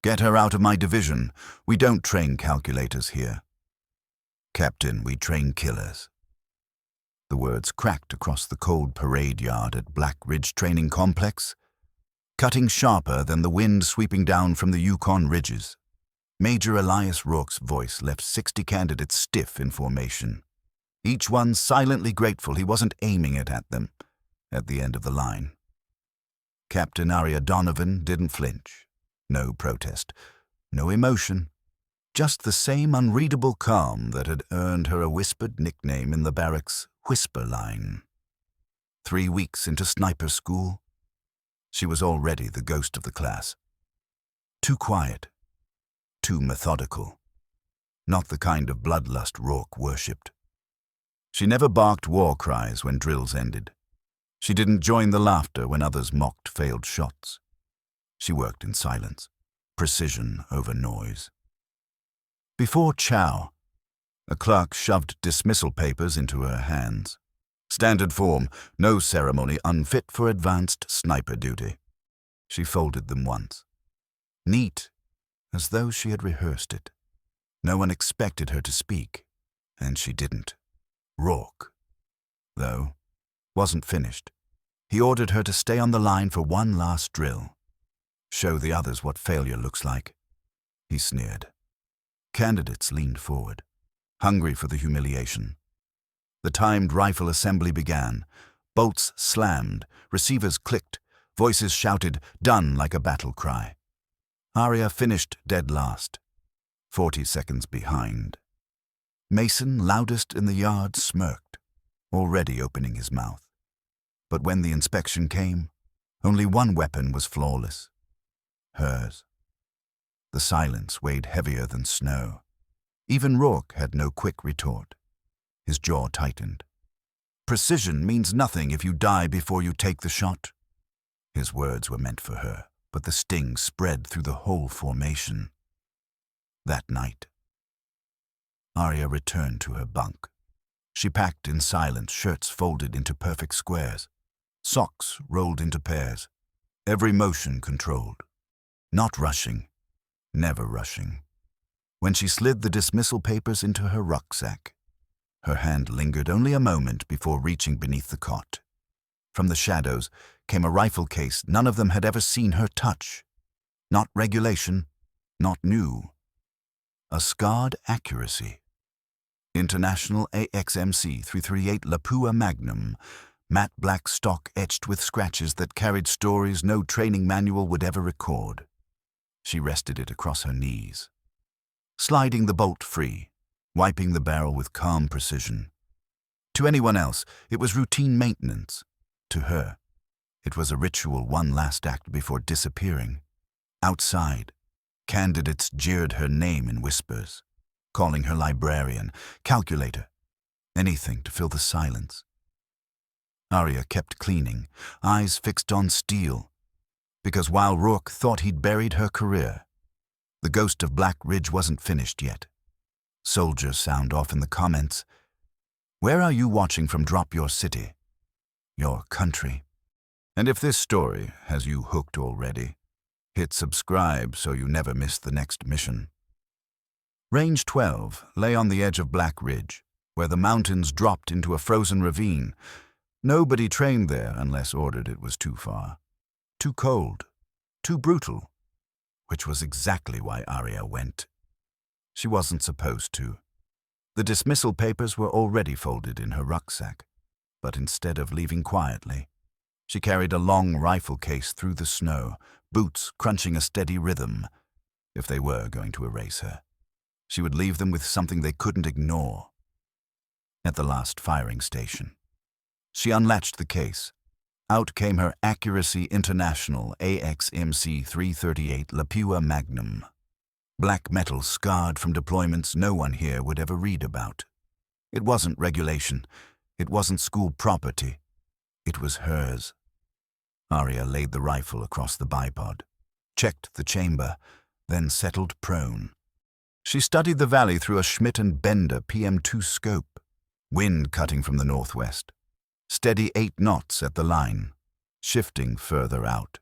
Get her out of my division. We don't train calculators here. Captain, we train killers. The words cracked across the cold parade yard at Black Ridge Training Complex, cutting sharper than the wind sweeping down from the Yukon ridges. Major Elias Rourke's voice left 60 candidates stiff in formation, each one silently grateful he wasn't aiming it at them at the end of the line. Captain Arya Donovan didn't flinch. No protest, no emotion, just the same unreadable calm that had earned her a whispered nickname in the barracks, Whisper Line. 3 weeks into sniper school, she was already the ghost of the class. Too quiet, too methodical, not the kind of bloodlust Rourke worshipped. She never barked war cries when drills ended. She didn't join the laughter when others mocked failed shots. She worked in silence, precision over noise. Before chow, a clerk shoved dismissal papers into her hands. Standard form, no ceremony, unfit for advanced sniper duty. She folded them once. Neat, as though she had rehearsed it. No one expected her to speak, and she didn't. Rourke, though, wasn't finished. He ordered her to stay on the line for one last drill. Show the others what failure looks like. He sneered. Candidates leaned forward, hungry for the humiliation. The timed rifle assembly began. Bolts slammed, receivers clicked, voices shouted, done like a battle cry. Arya finished dead last, 40 seconds behind. Mason, loudest in the yard, smirked, already opening his mouth. But when the inspection came, only one weapon was flawless. Hers. The silence weighed heavier than snow. Even Rourke had no quick retort. His jaw tightened. Precision means nothing if you die before you take the shot. His words were meant for her, but the sting spread through the whole formation. That night, Arya returned to her bunk. She packed in silence, shirts folded into perfect squares, socks rolled into pairs, every motion controlled. Not rushing, never rushing. When she slid the dismissal papers into her rucksack, her hand lingered only a moment before reaching beneath the cot. From the shadows came a rifle case none of them had ever seen her touch. Not regulation, not new. A scarred Accuracy International AXMC 338 Lapua Magnum, matte black stock etched with scratches that carried stories no training manual would ever record. She rested it across her knees, sliding the bolt free, wiping the barrel with calm precision. To anyone else, it was routine maintenance. To her, it was a ritual, one last act before disappearing. Outside, candidates jeered her name in whispers, calling her librarian, calculator, anything to fill the silence. Arya kept cleaning, eyes fixed on steel, because while Rourke thought he'd buried her career, the ghost of Black Ridge wasn't finished yet. Soldiers sound off in the comments. Where are you watching from? Drop your city, your country. And if this story has you hooked already, hit subscribe so you never miss the next mission. Range 12 lay on the edge of Black Ridge, where the mountains dropped into a frozen ravine. Nobody trained there unless ordered. It was too far. Too cold, too brutal, which was exactly why Arya went. She wasn't supposed to. The dismissal papers were already folded in her rucksack, but instead of leaving quietly, she carried a long rifle case through the snow, boots crunching a steady rhythm. If they were going to erase her, she would leave them with something they couldn't ignore. At the last firing station, she unlatched the case. Out came her Accuracy International AXMC 338 Lapua Magnum. Black metal scarred from deployments no one here would ever read about. It wasn't regulation. It wasn't school property. It was hers. Arya laid the rifle across the bipod, checked the chamber, then settled prone. She studied the valley through a Schmidt & Bender PM2 scope. Wind cutting from the northwest. Steady 8 knots at the line, shifting further out.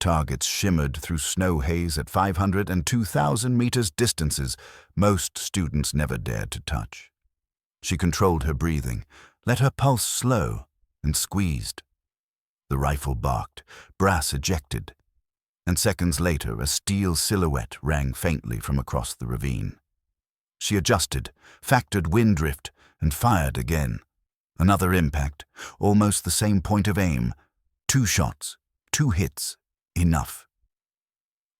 Targets shimmered through snow haze at 500 and 2,000 meters distances most students never dared to touch. She controlled her breathing, let her pulse slow, and squeezed. The rifle barked, brass ejected, and seconds later a steel silhouette rang faintly from across the ravine. She adjusted, factored wind drift, and fired again. Another impact, almost the same point of aim. 2 shots, 2 hits, enough.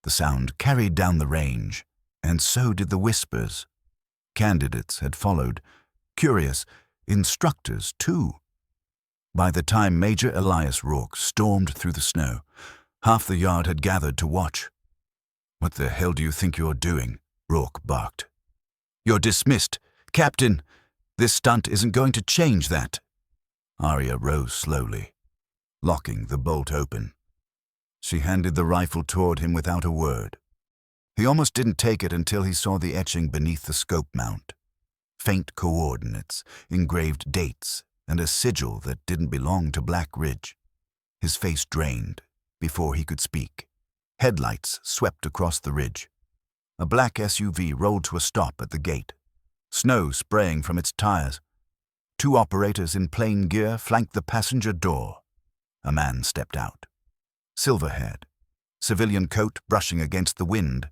The sound carried down the range, and so did the whispers. Candidates had followed, curious, instructors too. By the time Major Elias Rourke stormed through the snow, half the yard had gathered to watch. "What the hell do you think you're doing?" Rourke barked. "You're dismissed. Captain, this stunt isn't going to change that." Arya rose slowly, locking the bolt open. She handed the rifle toward him without a word. He almost didn't take it until he saw the etching beneath the scope mount. Faint coordinates, engraved dates, and a sigil that didn't belong to Black Ridge. His face drained before he could speak. Headlights swept across the ridge. A black SUV rolled to a stop at the gate, snow spraying from its tires. 2 operators in plain gear flanked the passenger door. A man stepped out. Silver-haired, civilian coat brushing against the wind.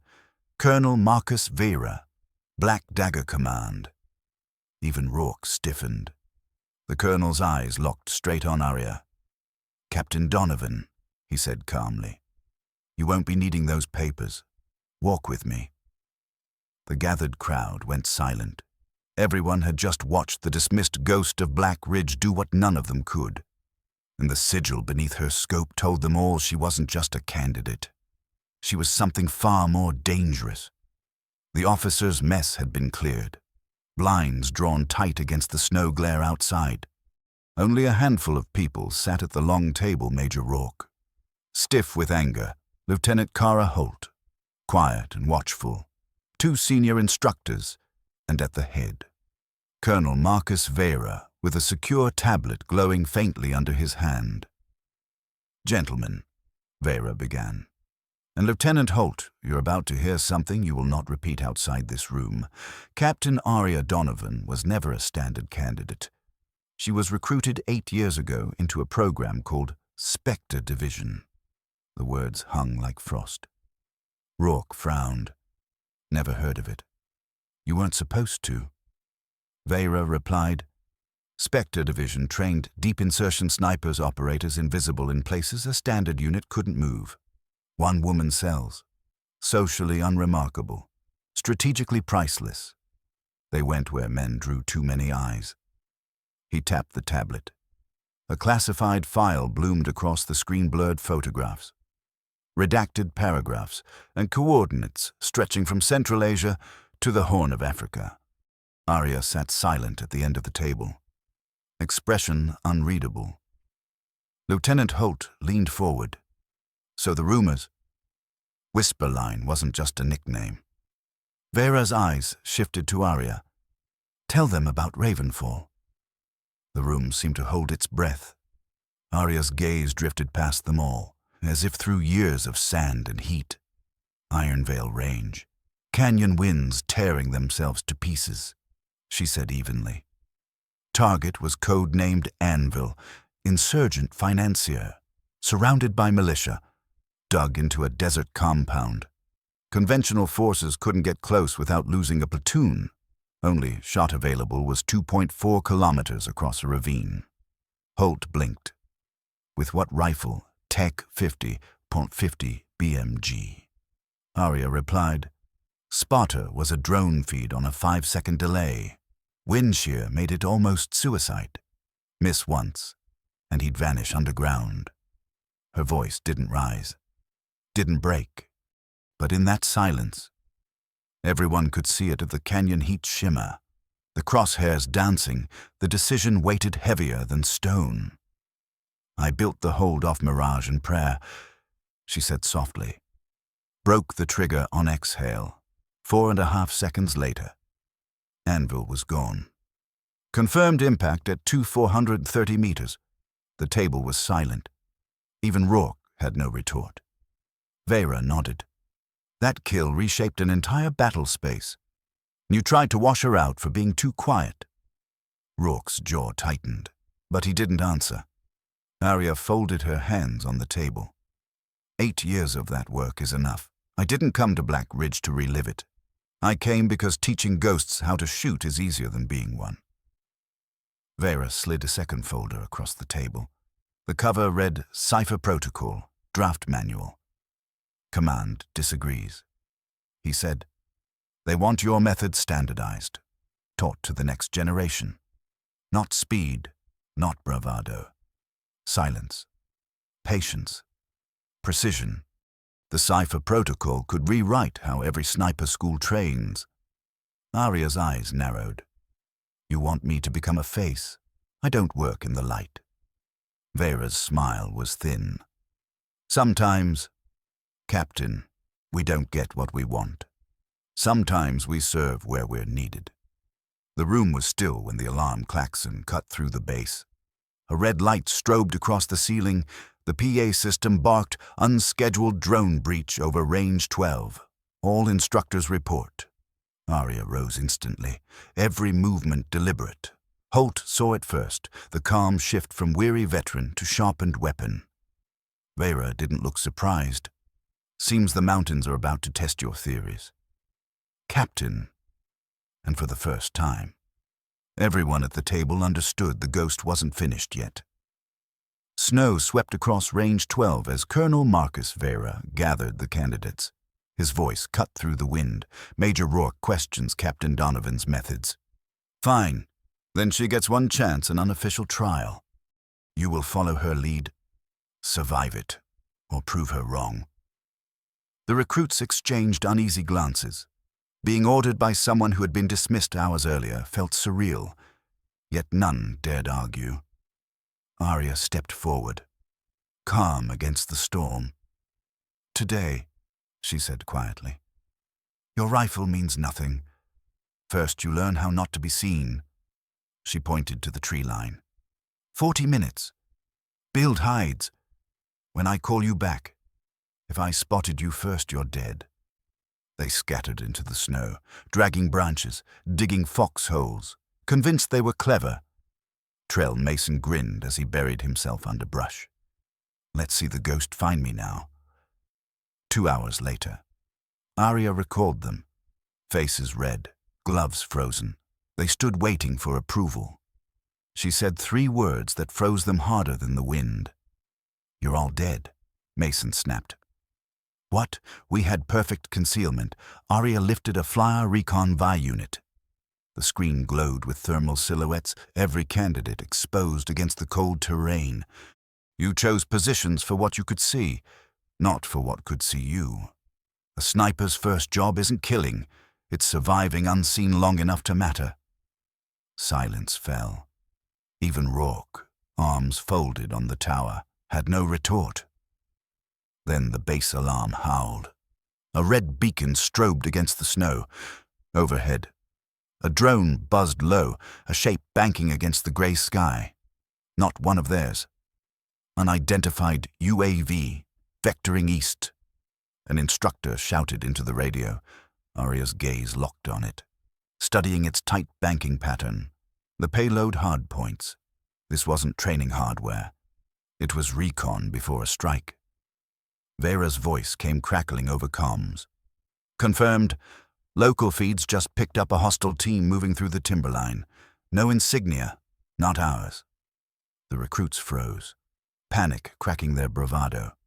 Colonel Marcus Vera, Black Dagger Command. Even Rourke stiffened. The colonel's eyes locked straight on Arya. "Captain Donovan," he said calmly. "You won't be needing those papers. Walk with me." The gathered crowd went silent. Everyone had just watched the dismissed ghost of Black Ridge do what none of them could. And the sigil beneath her scope told them all she wasn't just a candidate. She was something far more dangerous. The officers' mess had been cleared, blinds drawn tight against the snow glare outside. Only a handful of people sat at the long table Major Rourke. Stiff with anger, Lieutenant Kara Holt, quiet and watchful, 2 senior instructors, and at the head, Colonel Marcus Vera, with a secure tablet glowing faintly under his hand. "Gentlemen," Vera began, "and Lieutenant Holt, you're about to hear something you will not repeat outside this room. Captain Arya Donovan was never a standard candidate. She was recruited 8 years ago into a program called Spectre Division." The words hung like frost. Rourke frowned. "Never heard of it." "You weren't supposed to." Vera replied, "Spectre Division trained deep insertion snipers operators invisible in places a standard unit couldn't move. 1-woman cells. Socially unremarkable. Strategically priceless. They went where men drew too many eyes." He tapped the tablet. A classified file bloomed across the screen-blurred photographs. Redacted paragraphs and coordinates stretching from Central Asia to the Horn of Africa. Arya sat silent at the end of the table, expression unreadable. Lieutenant Holt leaned forward. "So the rumors?" Whisperline wasn't just a nickname. Vera's eyes shifted to Arya. "Tell them about Ravenfall." The room seemed to hold its breath. Arya's gaze drifted past them all, as if through years of sand and heat. Ironvale Range. Canyon winds tearing themselves to pieces, she said evenly. Target was code-named Anvil, insurgent financier, surrounded by militia, dug into a desert compound. Conventional forces couldn't get close without losing a platoon. Only shot available was 2.4 kilometers across a ravine. Holt blinked. "With what rifle?" "Tech 50.50 BMG. Arya replied. "Spotter was a drone feed on a 5-second delay. Wind shear made it almost suicide. Miss once, and he'd vanish underground." Her voice didn't rise, didn't break. But in that silence, everyone could see it of the canyon heat shimmer, the crosshairs dancing, the decision weighted heavier than stone. "I built the hold off mirage and prayer," she said softly. Broke the trigger on exhale. 4.5 seconds later, Anvil was gone. Confirmed impact at 430 meters. The table was silent. Even Rourke had no retort. Vera nodded. That kill reshaped an entire battle space. You tried to wash her out for being too quiet. Rourke's jaw tightened, but he didn't answer. Arya folded her hands on the table. 8 years of that work is enough. I didn't come to Black Ridge to relive it. I came because teaching ghosts how to shoot is easier than being one. Vera slid a second folder across the table. The cover read Cipher Protocol, Draft Manual. Command disagrees. He said, "They want your method standardized, taught to the next generation. Not speed, not bravado. Silence, patience, precision. The Cipher Protocol could rewrite how every sniper school trains." Arya's eyes narrowed. "You want me to become a face? I don't work in the light." Vera's smile was thin. "Sometimes, Captain, we don't get what we want. Sometimes we serve where we're needed." The room was still when the alarm klaxon cut through the base. A red light strobed across the ceiling. The PA system barked, "Unscheduled drone breach over range 12. All instructors report." Arya rose instantly, every movement deliberate. Holt saw it first, the calm shift from weary veteran to sharpened weapon. Vera didn't look surprised. "Seems the mountains are about to test your theories." "Captain," and for the first time. Everyone at the table understood the ghost wasn't finished yet. Snow swept across range 12 as Colonel Marcus Vera gathered the candidates. His voice cut through the wind. Major Rourke questions Captain Donovan's methods. "Fine. Then she gets one chance, an unofficial trial. You will follow her lead, survive it, or prove her wrong." The recruits exchanged uneasy glances. Being ordered by someone who had been dismissed hours earlier felt surreal, yet none dared argue. Arya stepped forward, calm against the storm. "Today," she said quietly, "your rifle means nothing. First you learn how not to be seen." She pointed to the tree line. 40 minutes. Build hides. When I call you back, if I spotted you first, you're dead." They scattered into the snow, dragging branches, digging foxholes, convinced they were clever. Trell Mason grinned as he buried himself under brush. "Let's see the ghost find me now." 2 hours later, Arya recalled them. Faces red, gloves frozen. They stood waiting for approval. She said 3 words that froze them harder than the wind. "You're all dead," Mason snapped. "What?" "We had perfect concealment." Arya lifted a Flyer Recon Vi unit. The screen glowed with thermal silhouettes, every candidate exposed against the cold terrain. "You chose positions for what you could see, not for what could see you. A sniper's first job isn't killing, it's surviving unseen long enough to matter." Silence fell. Even Rourke, arms folded on the tower, had no retort. Then the base alarm howled. A red beacon strobed against the snow. Overhead, a drone buzzed low, a shape banking against the grey sky. Not one of theirs. Unidentified UAV, vectoring east. An instructor shouted into the radio. Arya's gaze locked on it, studying its tight banking pattern. The payload hardpoints. This wasn't training hardware. It was recon before a strike. Vera's voice came crackling over comms. "Confirmed. Local feeds just picked up a hostile team moving through the timberline. No insignia, not ours." The recruits froze, panic cracking their bravado.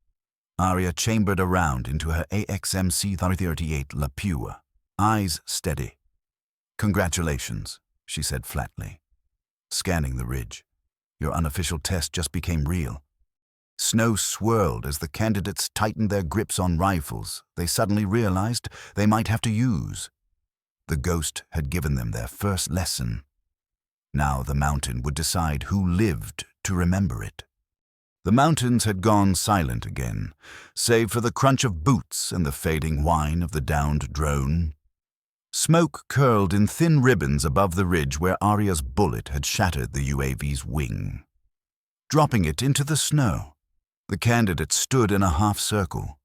Arya chambered around into her AXMC 38 Lapua, eyes steady. "Congratulations," she said flatly. Scanning the ridge. "Your unofficial test just became real." Snow swirled as the candidates tightened their grips on rifles they suddenly realized they might have to use. The ghost had given them their first lesson. Now the mountain would decide who lived to remember it. The mountains had gone silent again, save for the crunch of boots and the fading whine of the downed drone. Smoke curled in thin ribbons above the ridge where Arya's bullet had shattered the UAV's wing. Dropping it into the snow, the candidates stood in a half circle,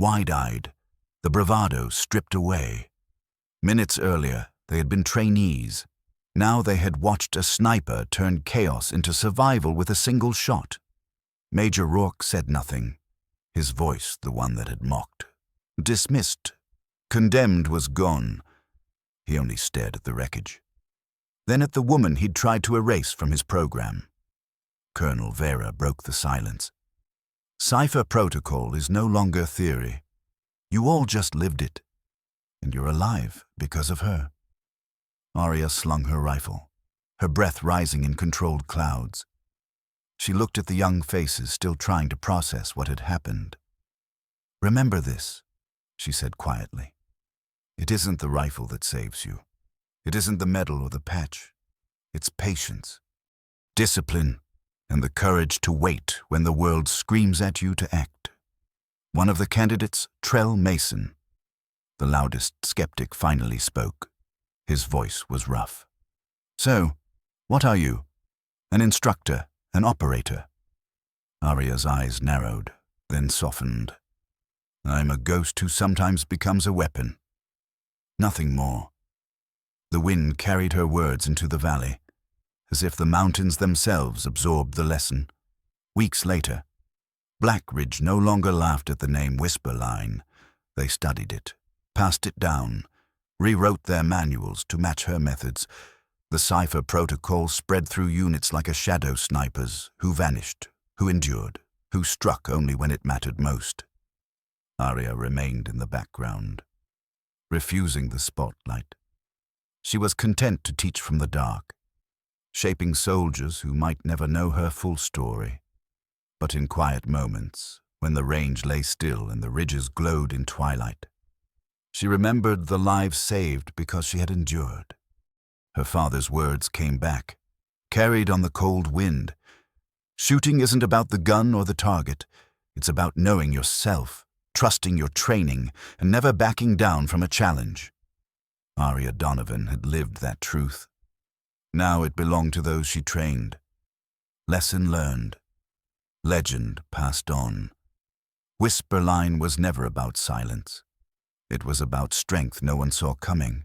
wide-eyed, the bravado stripped away. Minutes earlier, they had been trainees. Now they had watched a sniper turn chaos into survival with a single shot. Major Rourke said nothing, his voice the one that had mocked. Dismissed. Condemned was gone. He only stared at the wreckage. Then at the woman he'd tried to erase from his program. Colonel Vera broke the silence. Cipher Protocol is no longer theory. You all just lived it. And you're alive because of her. Arya slung her rifle, her breath rising in controlled clouds. She looked at the young faces still trying to process what had happened. Remember this, she said quietly. It isn't the rifle that saves you. It isn't the medal or the patch. It's patience, discipline, and the courage to wait when the world screams at you to act. One of the candidates, Trell Mason. The loudest skeptic finally spoke. His voice was rough. So, what are you? An instructor, an operator? Arya's eyes narrowed, then softened. I'm a ghost who sometimes becomes a weapon. Nothing more. The wind carried her words into the valley, as if the mountains themselves absorbed the lesson. Weeks later, Blackridge no longer laughed at the name Whisperline. They studied it, passed it down, rewrote their manuals to match her methods. The Cipher Protocol spread through units like a shadow sniper's, who vanished, who endured, who struck only when it mattered most. Arya remained in the background, refusing the spotlight. She was content to teach from the dark, shaping soldiers who might never know her full story. But in quiet moments, when the range lay still and the ridges glowed in twilight, she remembered the lives saved because she had endured. Her father's words came back, carried on the cold wind. Shooting isn't about the gun or the target. It's about knowing yourself, trusting your training, and never backing down from a challenge. Arya Donovan had lived that truth. Now it belonged to those she trained. Lesson learned. Legend passed on. Whisperline was never about silence. It was about strength no one saw coming.